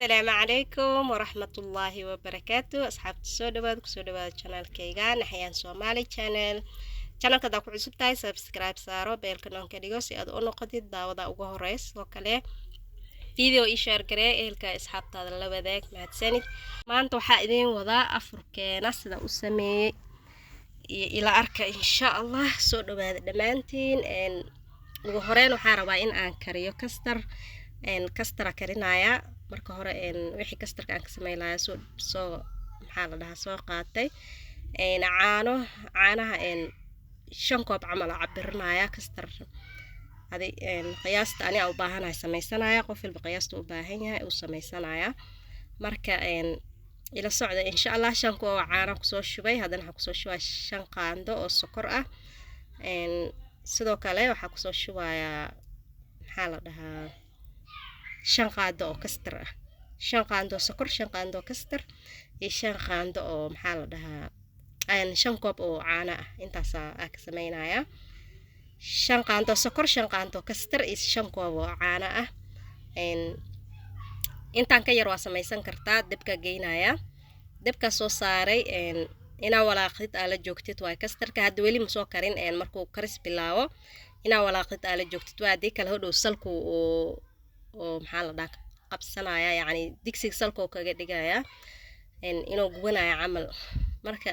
السلام عليكم ورحمة الله وبركاته أصحاب السوداء كسوداء channel كيغان نحيان سومالي channel كدا ku cusub tahay subscribe saaro beelka noonka dhigo si aad u noqotid daawada ugu horeys oo kale video ii share garee ehelka asxaabtaada la wadaag mahadsanid maanta waxaa idin wadaa afurkeena sida u sameeyay iyo ila arka insha Allah soo dhawaada dhamaantiin ugu horeyn waxaan rabaa in aan kariyo kastar karinaya marka hore wixii kastarka aan ka sameeyay soo maxaa la dhahaa soo qaatay caanaha 5 koob camal cabirinaya kastar adi qiyaasta ani u baahanahay sameeysanaya qof walba qiyaasta u baahan yahay uu sameeysanaya marka ila socda insha Allah 5 koob caano ku soo shubay hadana waxa ku soo shubay 5 qaando oo sokor ah sidoo kale waxa ku soo shubaya maxaa la dhahaa 5 qaando oo kastar ah 5 qaando sokor 5 qaando kastar iyo 5 qaando oo maxaa la dhahaa 5 koob oo caano ah intaas ka sameeynaya 5 qaando sokor 5 qaando kastar iyo 5 koob oo caano ah intaan ka yar waa sameeysan kartaa dabka geynaya dabka soo saaray ina walaaqid ala joogtid waa kastarka hadda wali ma soo karin markuu karis bilaawo ina walaaqid ala joogtid waa hadii kala hodhow salku oo maxaa la dhahaa qabsanaya yani digsiga salku kaga dhigaya inuu gubanayo camal marka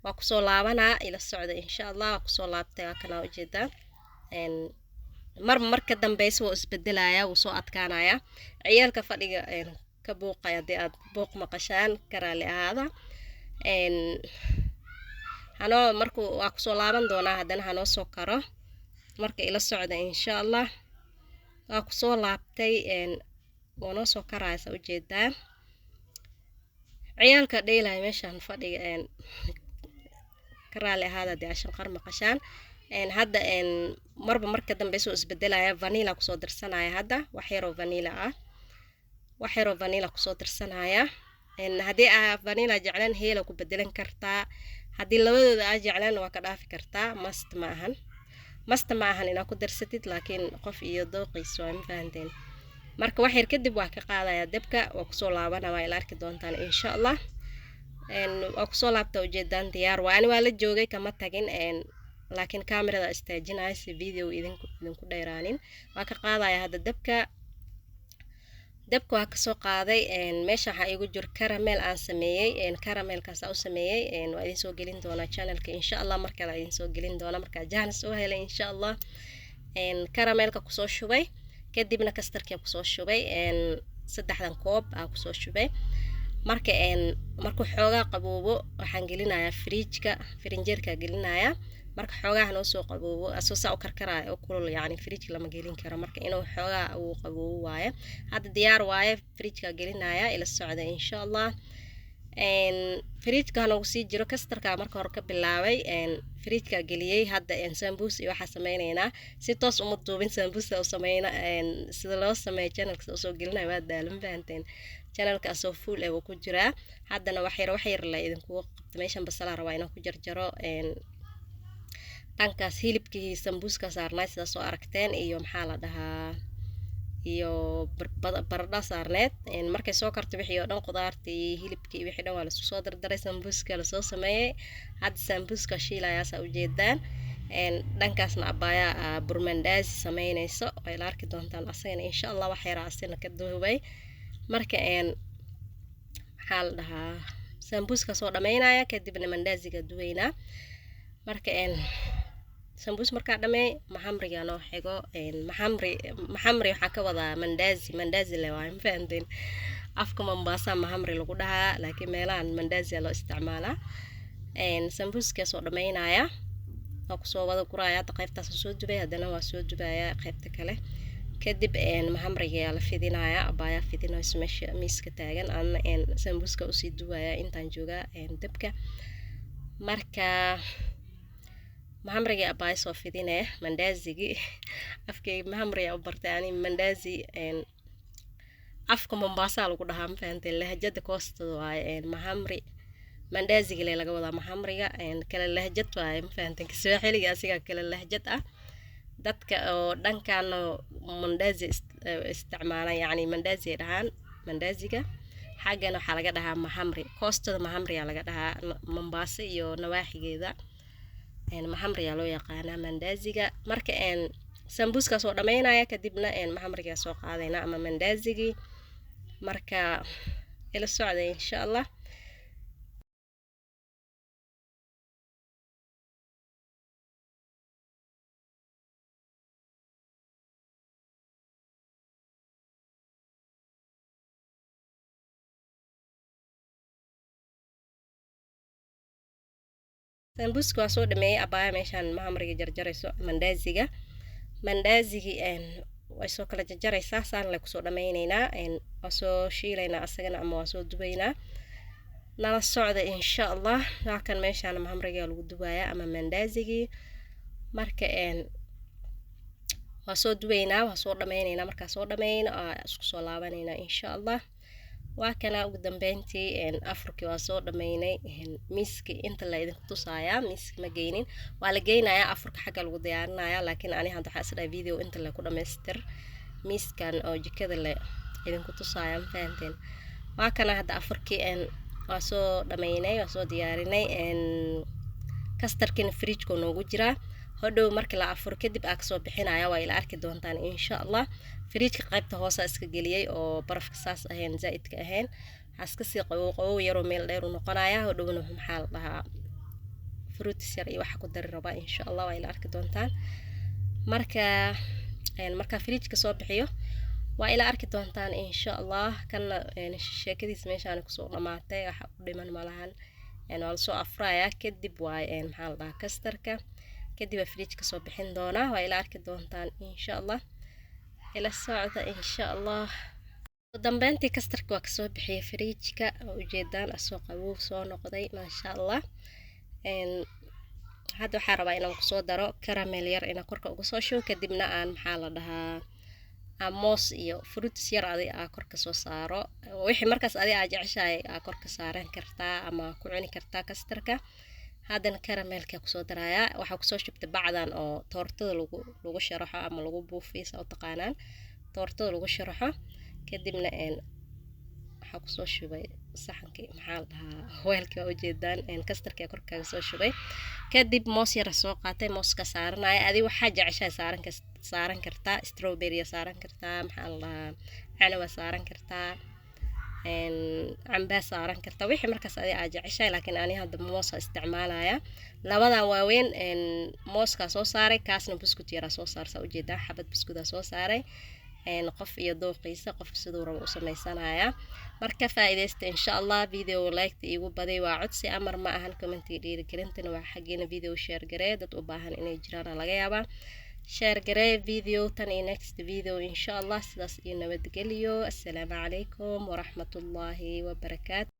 waa ku soo laabanaa ila socda insha Allah waa ku soo laabtay kana ujeeda marka dambeys wuu isbedelaya wuu soo adkaanaya ciyalka fadhiga ka buuqaya hadii aad buuq maqashaan karaali ahaada hano markuu waa ku soo laaban doonaa hadana hano soo karo marka ila socda insha Allah waa ku soo laabtay wana soo karaysa ujeedaan ciyalka dheelay meeshan fadhiga karaali ahaada hadii ashan qar maqashaan hadda marka dambe soo isbedelaya vanilla ku soo dirsanaya hadda wax yar oo vanilla ku soo dirsanaya hadii vanilla jeclaan heela ku bedelan kartaa hadii labadooda aad jeclaan waa ka dhaafi kartaa mast ma ahan ina ku darsatid laakiin qof iyo dooqiis waa fahanteen marka wax yar kadib waa ka qaadaya dabka waa ku soo laabanaa waa ila arki doontaan insha Allah waa ku soo laabta ujeedaan diyaar waa ani waa la joogay kama tagin laakiin kaamirada istaajinaya si video idinku dheeraanin waa ka qaadaya hadda dabka waa ka soo qaaday meesha waxa igu jir caramel aan sameeyay caramelkaas aan sameeyay waa idin soo gelin doona channelka insha Allah marka la idin soo gelin doona marka jaanis oo helay insha Allah caramelka ku soo shubay kadibna kastarka ku soo shubay saddexdan koob aan ku soo shubay marka markuu xoogaa qaboobo waxaan gelinayaa firinjeerka gelinaya marka xoogaa noo soo qaboobo asoo saa u karkaraayo oo kulul yani fridge lama gelin karo marka inuu xoogaa uu qaboobo waaye hadda diyaar waaye fridge-ka gelinaya ila socda insha Allah fridge-ka nagu sii jiro kastarka marka hore ka bilaabay fridge-ka geliyay hadda sambuus iyo waxa sameeynayna si toos uma duubin sambuus oo sameeyna sida loo sameeyo channelka soo gelinaya waa daalan fahanteen channelka soo full ee ku jira haddana wax yar la idinku qabto meeshan basal rabaa inaan ku jarjaro dhankaas hilibkii sambuuska saarnay sida soo aragteen iyo maxaa la dhahaa iyo baradha saarneed markay soo karto wixii oo dhan qudaartii hilibkii wixii dhan waa la soo dardaray sambuuska la soo sameeyay hadda sambuuska shiilaya saa ujeedaan dhankaasna abaya burmandazi sameynayso ay la arki doontaan asagana insha Allah wax yar asina ka duubay marka maxaa la dhahaa sambuuska soo dhameynaya kadibna mandaziga duweyna marka sambuus marka dhamay maxamriga noo xigo maxamri waxa ka wada mandazi le waa fahanteen afka Mombasa maxamri lagu dhahaa laakiin meelahan mandazi loo isticmaalaa sambuuska soo dhameynaya oo ku soo wada guraya qaybtaas soo dubay hadana waa soo dubaya qaybta kale kadib maxamriga la fidinaya abaya fidinayso meesha miiska taagan aan sambuuska u sii dubaya intaan jooga dabka marka maxamriga abaya soo fidinay mandazigi afkay maxamriga u bartay ani mandazi afka Mombasa lagu dhahaa ma fahanteen lahjada koostada waaye maxamri mandaziga laga wadaa maxamriga kala lahjad waaye ma fahanteen kasoo xiliga asiga kala lahjad ah dadka oo dhankan mandazi isticmaalaan yani mandazi dhahan mandaziga xaggana waxaa laga dhahaa mahamri koostada mahamri aa laga dhahaa Mombasa iyo nawaaxigeeda mahamri aa loo yaqaanaa mandaziga marka sambuuska soo dhameynaya kadibna mahamriga soo qaadayna ama mandazigi marka ila socda insha Allah sambuuska waa soo dhameeyay abaya meeshan mahamriga jarjarayso mandazigi way soo kala jarjaraysaa saan la ku soo dhameynaynaa waa soo shiilaynaa asagana ama waa soo dubaynaa nala socda insha Allah laakiin meeshan mahamriga lagu dubayaa ama mandazigi marka waa soo dubaynaa waa soo dhameynaynaa marka soo dhameyno isku soo laabanaynaa insha Allah waa kana ugu dambeyntii afurkii waa soo dhameynay miiski inta la idin tusaaya miiski ma geynin waa la geynayaa afurka xagga lagu diyaarinayaa laakiin ani hadda waxa isla video inta la ku dhameystir miiskan oo jikada la idin ku tusaaya fahanteen waa kana hadda afurkii waa soo dhameynay waa soo diyaarinay kastarkin fridge ko noogu jira hodhow markii la afur kadib aa kasoo bixinaya waa ila arki doontaan insha Allah fridge qaybta hoose iska geliyay oo barafka saas ahayn zaidka ahayn iska sii qabow yar oo meel dheer u noqonaya hodhowna maxaa la dhahaa fruits yar iyo waxa ku dari raba insha Allah waa ila arki doontaan marka fridge ka soo bixiyo waa ila arki doontaan insha Allah kana sheekadiis meeshaan ku soo dhamaatay waxa u dhiman malahan waa la soo afraya kadib waa maxaa la dhahaa kastarka kadib fridge ka soo bixin doona waa ila arki doontaan insha Allah ila socda insha Allah dambeyntii kastarka waa ka soo bixiyay fridge ka oo ujeedaan asoo qabow soo noqday ma sha Allah hadda waxaan rabaa inaan ku soo daro caramel yar ina korka uga soo shubo kadibna aan maxaa la dhahaa moos iyo fruits yar korka soo saaro wixii markaas aa jeceshahay korka saaran kartaa ama ku cuni kartaa kastarka haddana caramelka ku soo daraya waxa ku soo shubtay bacdan oo toortada lagu sharaxo ama lagu buufiyo oo taqaanaan toortada lagu sharaxo kadibna waxa ku soo shubay saxankii maxaa la dhahaa weelkii oo ujeedaan kastarka korka soo shubay kadib moos yar soo qaatay mooska saaranaya adii waxa jeceshahay saaran kartaa strawberry saaran kartaa maxaa la dhahaa canaba saaran kartaa camba saaran kartaa wixii markaas aa jeceshahay laakiin ani hadda moos isticmaalaya labadan waaweyn mooska soo saaray kaasna buskut yar soo saarsa ujeedaa xabad buskut soo saaray qof iyo dooqiisa qof sidoo rabo u sameysanaya marka faa'iideysta insha Allah video like igu baday waa codsi amar ma ahan comment dhiirigelintana waa xageena video share garee dad u baahan inay jiraan laga yaabaa share garee video tan next video insha Allah sidaas iyo nabadgelyo assalaamu calaykum wa rahmatullahi wa barakaatuh